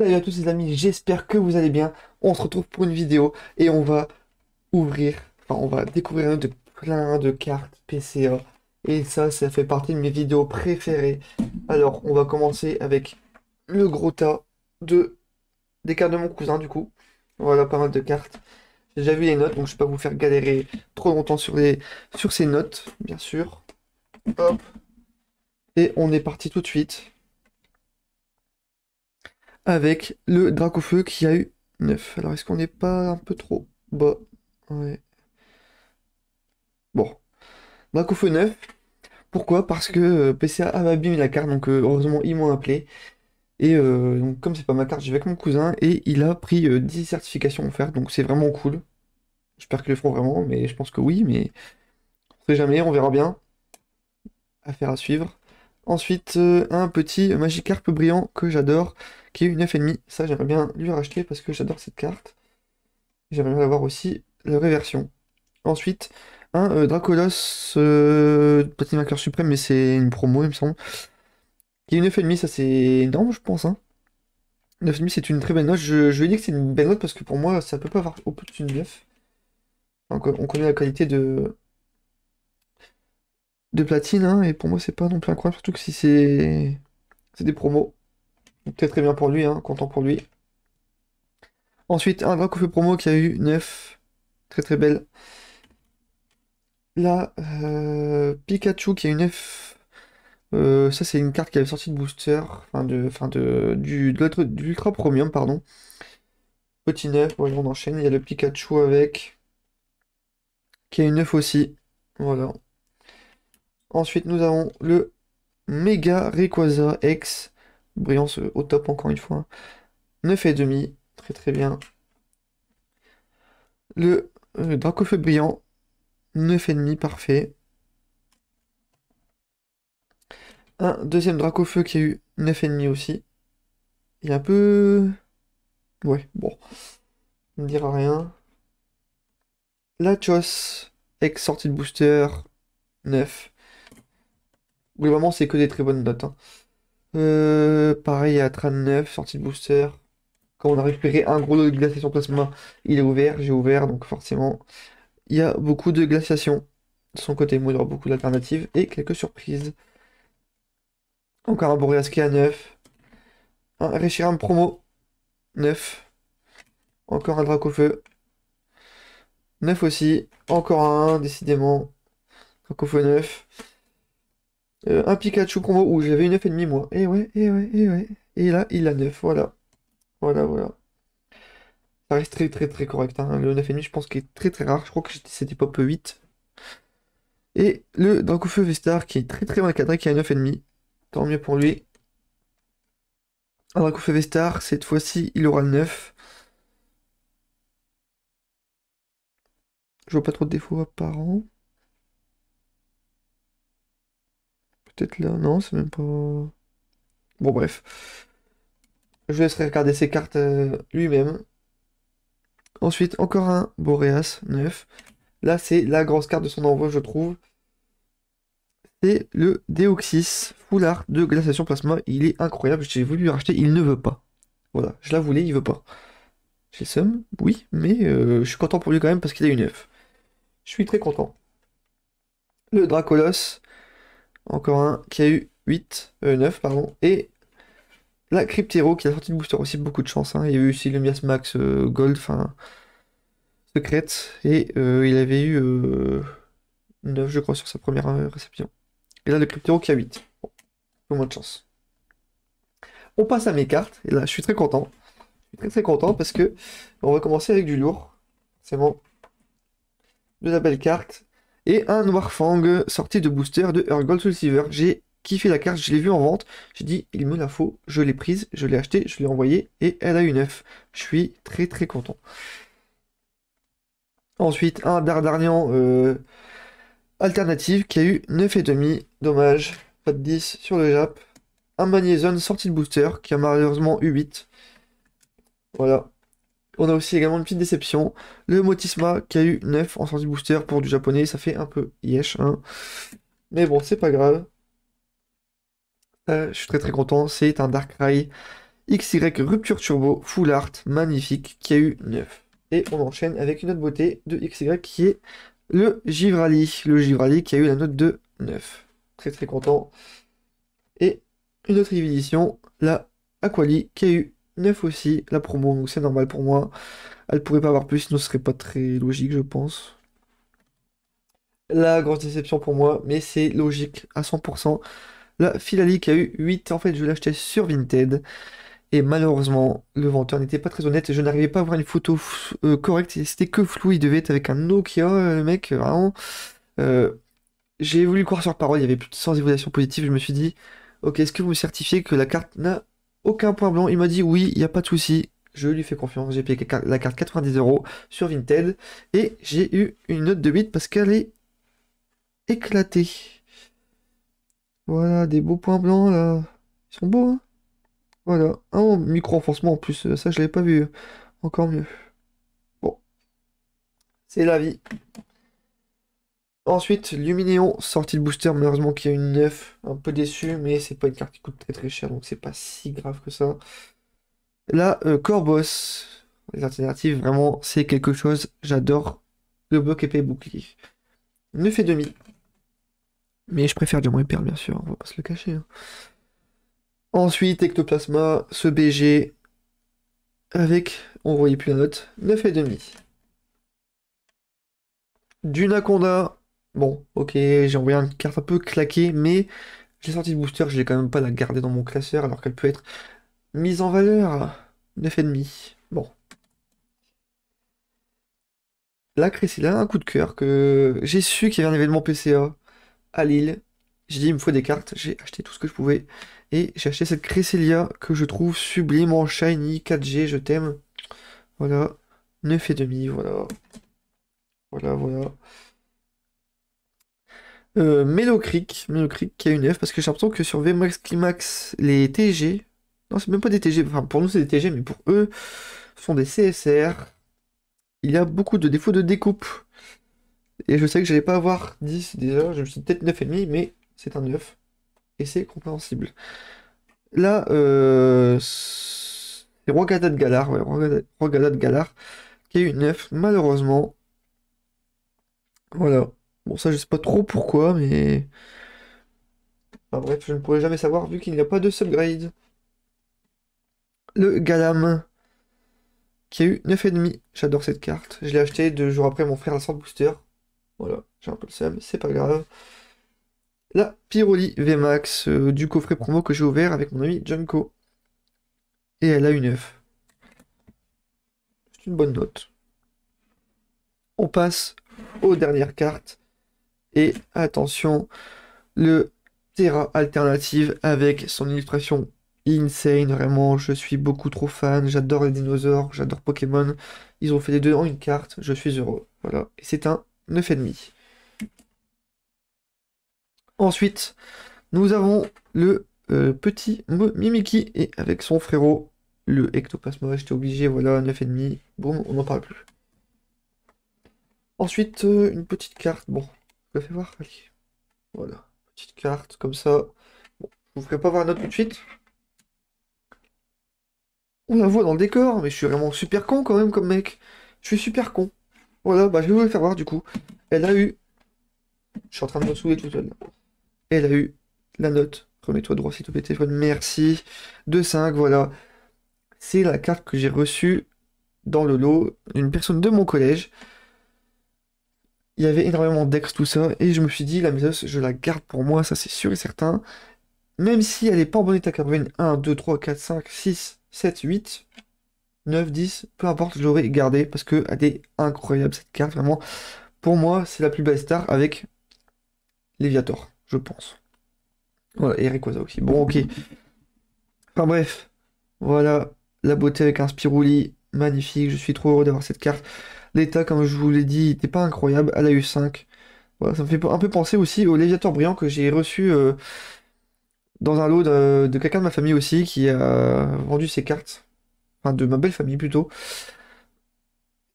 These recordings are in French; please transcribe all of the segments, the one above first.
Salut à tous les amis, j'espère que vous allez bien. On se retrouve pour une vidéo et on va on va découvrir de plein de cartes PCA. Et ça fait partie de mes vidéos préférées. Alors, on va commencer avec le gros tas de des cartes de mon cousin du coup. Voilà, pas mal de cartes. J'ai déjà vu les notes, donc je vais pas vous faire galérer trop longtemps sur ces notes, bien sûr. Hop. Et on est parti tout de suite avec le Dracofeu qui a eu 9. Alors, est-ce qu'on n'est pas un peu trop bas? Ouais. Bon. Dracofeu 9. Pourquoi? Parce que PCA a abîmé la carte, donc heureusement, ils m'ont appelé. Et donc, comme c'est pas ma carte, j'y vais avec mon cousin et il a pris 10 certifications offertes, donc c'est vraiment cool. J'espère qu'ils le feront vraiment, mais je pense que oui, mais on sait jamais, on verra bien. Affaire à suivre. Ensuite, un petit Magikarp brillant que j'adore, qui est une 9,5. Ça, j'aimerais bien lui racheter parce que j'adore cette carte. J'aimerais bien avoir aussi la vraie version. Ensuite, un Dracolos Platine Marqueur Suprême, mais c'est une promo, il me semble. Qui est une 9,5, ça c'est énorme, je pense. Hein. 9,5, c'est une très belle note. Je lui ai dit que c'est une belle note parce que pour moi, ça peut pas avoir au-dessus d'une 9. Enfin, on connaît la qualité de platine, hein, et pour moi, c'est pas non plus incroyable, surtout que si c'est des promos. Donc, très très bien pour lui, hein, content pour lui. Ensuite, un Dracofeu promo qui a eu 9. Très très belle. Là, Pikachu qui a une F. Ça, c'est une carte qui avait sorti de booster, de l'Ultra Premium, pardon. Petit neuf, voilà, on enchaîne. Il y a le Pikachu avec, qui a une 9 aussi. Voilà. Ensuite, nous avons le Mega Rayquaza X. Brillance au top, encore une fois. 9,5. Très très bien. Le Dracofeu brillant. 9,5, parfait. Un deuxième Dracofeu qui a eu 9,5 aussi. Il est un peu... Ouais, bon. On ne dira rien. Lachos, ex sortie de booster, 9. Globalement, c'est que des très bonnes notes. Hein. Pareil à Tran 9, sortie de booster. Quand on a récupéré un gros lot de glaciation plasma, il est ouvert, j'ai ouvert, donc forcément, il y a beaucoup de glaciation. De son côté, moi, il y aura beaucoup d'alternatives et quelques surprises. Encore un Boreas qui est à 9. Un Reshiram promo, 9. Encore un Dracofeu, 9 aussi. Encore un, décidément. Dracofeu 9. Un Pikachu combo où j'avais une 9,5 moi. Et ouais. Et là, il a 9, voilà. Voilà. Ça reste très très très correct. Hein. Le 9,5, je pense qu'il est très très rare. Je crois que c'était pop 8. Et le Dracofeu Vestar qui est très très mal cadré, qui a 9,5. Tant mieux pour lui. Un Dracofeu Vestar, cette fois-ci, il aura le 9. Je vois pas trop de défauts apparents. Peut-être là, non, c'est même pas... Bon, bref. Je laisserai regarder ses cartes lui-même. Ensuite, encore un Boreas, 9. Là, c'est la grosse carte de son envoi, je trouve. C'est le Deoxys Full Art de Glaciation Plasma. Il est incroyable, j'ai voulu lui racheter, il ne veut pas. Voilà, je la voulais, il veut pas. J'ai somme, oui, mais je suis content pour lui quand même parce qu'il a une 9. Je suis très content. Le Dracolos, encore un qui a eu 8, 9, pardon. Et la Cryptero qui a sorti de booster aussi, beaucoup de chance. Hein. Il y a eu aussi le Miasmax Gold, enfin, secrète. Et il avait eu 9, je crois, sur sa première réception. Et là, le Cryptero qui a 8. Bon, un peu moins de chance. On passe à mes cartes, et là, je suis très content. Je suis très très content parce que on va commencer avec du lourd. C'est bon. De la belle carte. Et un Noirfang sorti de booster de Urgold Soul Silver. J'ai kiffé la carte, je l'ai vue en vente. J'ai dit, il me la faut. Je l'ai prise, je l'ai achetée, je l'ai envoyée et elle a eu 9. Je suis très très content. Ensuite, un Dardarnian alternative qui a eu 9,5. Dommage, pas de 10 sur le Jap. Un Magnézone sorti de booster qui a malheureusement eu 8. Voilà. On a aussi également une petite déception. Le Motisma qui a eu 9 en sortie booster pour du japonais. Ça fait un peu yesh. Hein. Mais bon, c'est pas grave. Je suis très très content. C'est un Darkrai XY Rupture Turbo Full Art, magnifique, qui a eu 9. Et on enchaîne avec une autre beauté de XY qui est le Givrali. Le Givrali qui a eu la note de 9. Très très content. Et une autre édition, la Aquali, qui a eu 9 aussi, la promo, donc c'est normal pour moi. Elle pourrait pas avoir plus, sinon ce serait pas très logique, je pense. La grosse déception pour moi, mais c'est logique à 100%. La Filali qui a eu 8, en fait je l'achetais sur Vinted. Et malheureusement, le vendeur n'était pas très honnête. Je n'arrivais pas à voir une photo correcte. C'était que flou. Il devait être avec un Nokia, le mec, vraiment. Euh, j'ai voulu croire sur parole. Il y avait plus de 100 évaluations positives. Je me suis dit, ok, est-ce que vous me certifiez que la carte n'a aucun point blanc? Il m'a dit oui, il n'y a pas de souci. Je lui fais confiance. J'ai payé la carte 90 euros sur Vinted. Et j'ai eu une note de 8 parce qu'elle est éclatée. Voilà, des beaux points blancs là. Ils sont beaux, hein? Voilà. Un micro-enfoncement en plus. Ça, je l'avais pas vu. Encore mieux. Bon, c'est la vie. Ensuite, Luminéon, sortie de booster, malheureusement qui a une 9. Un peu déçu, mais c'est pas une carte qui coûte très très cher, donc c'est pas si grave que ça. Là, Corboss, les alternatives, vraiment, c'est quelque chose. J'adore le bloc épée bouclier. 9 et demi. Mais je préfère Diamant et Perle, bien sûr, on va pas se le cacher, hein. Ensuite, Ectoplasma, ce BG, avec, on voyait plus la note, 9 et demi. Dunaconda, bon, ok, j'ai envoyé une carte un peu claquée, mais j'ai sorti le booster, je l'ai quand même pas la garder dans mon classeur, alors qu'elle peut être mise en valeur. 9,5. Bon. Là, Cressila, un coup de cœur que j'ai su qu'il y avait un événement PCA à Lille. J'ai dit, il me faut des cartes, j'ai acheté tout ce que je pouvais. Et j'ai acheté cette Cresselia que je trouve sublime en shiny 4G, je t'aime. Voilà. 9,5, voilà. Voilà, voilà. Melo Creek qui a une F parce que j'ai l'impression que sur VMAX Climax, les TG, non, c'est même pas des TG, enfin pour nous c'est des TG, mais pour eux, ce sont des CSR. Il y a beaucoup de défauts de découpe. Et je sais que j'allais pas avoir 10 déjà, je me suis dit peut-être 9,5, mais c'est un 9. Et c'est compréhensible. Là, c'est Rogada de Galar, ouais, Rogada de Galar, qui a eu une 9, malheureusement. Voilà. Bon, ça, je sais pas trop pourquoi, mais. Enfin, bref, je ne pourrai jamais savoir vu qu'il n'y a pas de subgrade. Le Galam, qui a eu 9,5. J'adore cette carte. Je l'ai acheté 2 jours après mon frère la sort booster. Voilà, j'ai un peu le seum, c'est pas grave. La Pyroli VMAX du coffret promo que j'ai ouvert avec mon ami Junko. Et elle a une 9. C'est une bonne note. On passe aux dernières cartes. Et attention, le Terra Alternative avec son illustration insane. Vraiment, je suis beaucoup trop fan. J'adore les dinosaures, j'adore Pokémon. Ils ont fait les deux en une carte. Je suis heureux. Voilà. Et c'est un 9,5. Ensuite, nous avons le petit Mimiki et avec son frérot, le Ectoplasma. J'étais obligé, voilà, 9,5. Boum, on n'en parle plus. Ensuite, une petite carte. Bon, je la fais voir. Allez. Voilà, petite carte comme ça. Bon, je vous ferai pas voir la note tout de suite. On la voit dans le décor, mais je suis vraiment super con quand même comme mec. Je suis super con. Voilà, bah je vais vous le faire voir du coup. Elle a eu. Je suis en train de me saouler tout seul. Elle a eu la note. Remets-toi droit s'il te plaît, téléphone. Merci. De 5, voilà. C'est la carte que j'ai reçue dans le lot d'une personne de mon collège. Il y avait énormément d'ex, tout ça, et je me suis dit, la Mésos, je la garde pour moi, ça c'est sûr et certain. Même si elle n'est pas en bon état, car 1, 2, 3, 4, 5, 6, 7, 8, 9, 10, peu importe, je l'aurais gardée parce qu'elle est incroyable cette carte, vraiment. Pour moi, c'est la plus belle star avec Léviator, je pense. Voilà, et Rayquaza aussi. Bon, ok. Enfin bref, voilà, la beauté avec un Spirouli, magnifique, je suis trop heureux d'avoir cette carte. L'état, comme je vous l'ai dit, n'était pas incroyable, elle a eu 5. Voilà, ça me fait un peu penser aussi au Léviator brillant que j'ai reçu dans un lot de quelqu'un de ma famille aussi qui a vendu ses cartes. Enfin, de ma belle famille plutôt.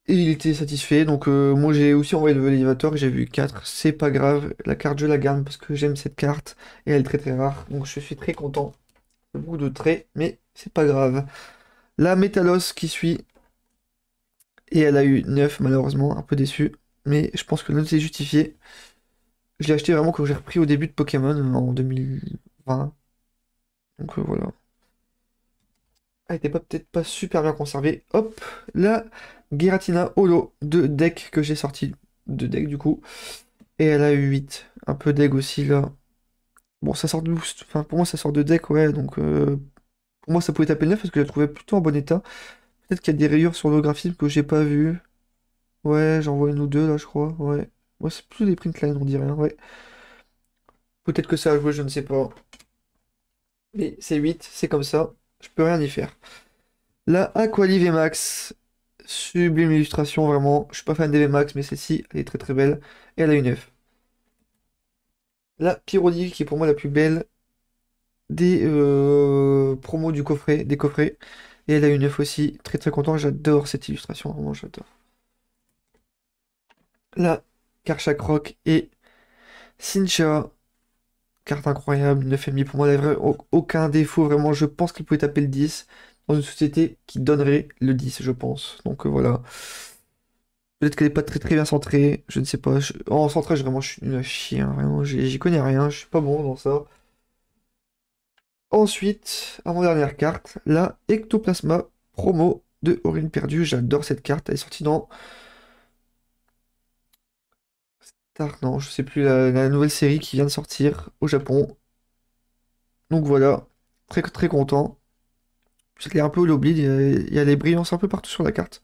Et il était satisfait, donc moi j'ai aussi envoyé le Léviator et j'ai vu 4. C'est pas grave, la carte je la garde parce que j'aime cette carte et elle est très très rare, donc je suis très content beaucoup de traits, mais c'est pas grave. La Métalos qui suit, et elle a eu 9 malheureusement, un peu déçu, mais je pense que la note est justifiée. Je l'ai acheté vraiment quand j'ai repris au début de Pokémon en 2020. Donc voilà. Elle était peut-être pas super bien conservée. Hop, la Giratina Holo de deck que j'ai sorti de deck du coup. Et elle a eu 8. Un peu deg aussi là. Bon, ça sort de boost. Enfin, pour moi, ça sort de deck, ouais. Donc, pour moi, ça pouvait taper le 9 parce que je la trouvais plutôt en bon état. Peut-être qu'il y a des rayures sur le graphisme que j'ai pas vu. Ouais, j'en vois une ou deux là, je crois. Ouais. Moi, c'est plus des printlines, on dirait, hein, ouais. Peut-être que ça a joué, je ne sais pas. Mais c'est 8, c'est comme ça. Je peux rien y faire. La Aqualive VMAX. Sublime illustration, vraiment. Je suis pas fan des VMAX, mais celle-ci, elle est très très belle. Et elle a une 9. La Pyrolive, qui est pour moi la plus belle des promos du coffret, des coffrets. Et elle a une 9 aussi. Très très content, j'adore cette illustration, vraiment j'adore. La Karchak Rock et Sincha. Carte incroyable, 9,5 pour moi, elle n'a aucun défaut, vraiment. Je pense qu'il pouvait taper le 10 dans une société qui donnerait le 10, je pense. Donc voilà. Peut-être qu'elle n'est pas très très bien centrée, je ne sais pas. En centrage, vraiment, je suis nul à chier, hein, vraiment, j'y connais rien, je suis pas bon dans ça. Ensuite, avant-dernière carte, la Ectoplasma promo de Aurine Perdue. J'adore cette carte, elle est sortie dans Star, non, je sais plus, la nouvelle série qui vient de sortir au Japon. Donc voilà, très très content. Je l'ai un peu lobby, il y a les brillances un peu partout sur la carte.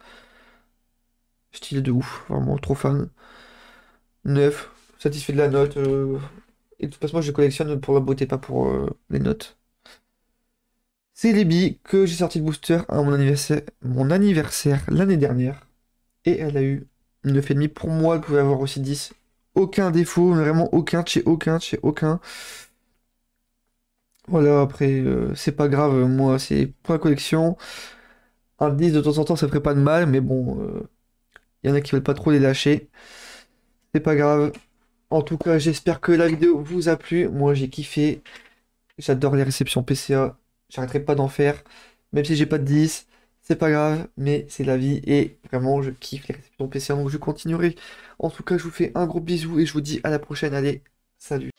Stylé de ouf, vraiment trop fan. 9, satisfait de la note. Et de toute façon, moi je collectionne pour la beauté, pas pour les notes. C'est les billes que j'ai sorti de booster à mon anniversaire l'année dernière. Et elle a eu 9,5. Pour moi, elle pouvait avoir aussi 10. Aucun défaut, vraiment aucun, chez aucun, chez aucun. Voilà, après, c'est pas grave, moi, c'est pour la collection. Un 10 de temps en temps, ça ferait pas de mal, mais bon, il y en a qui veulent pas trop les lâcher. C'est pas grave. En tout cas, j'espère que la vidéo vous a plu. Moi, j'ai kiffé. J'adore les réceptions PCA. J'arrêterai pas d'en faire. Même si j'ai pas de 10, c'est pas grave, mais c'est la vie. Et vraiment, je kiffe les réceptions PCA, donc je continuerai. En tout cas, je vous fais un gros bisou et je vous dis à la prochaine. Allez, salut.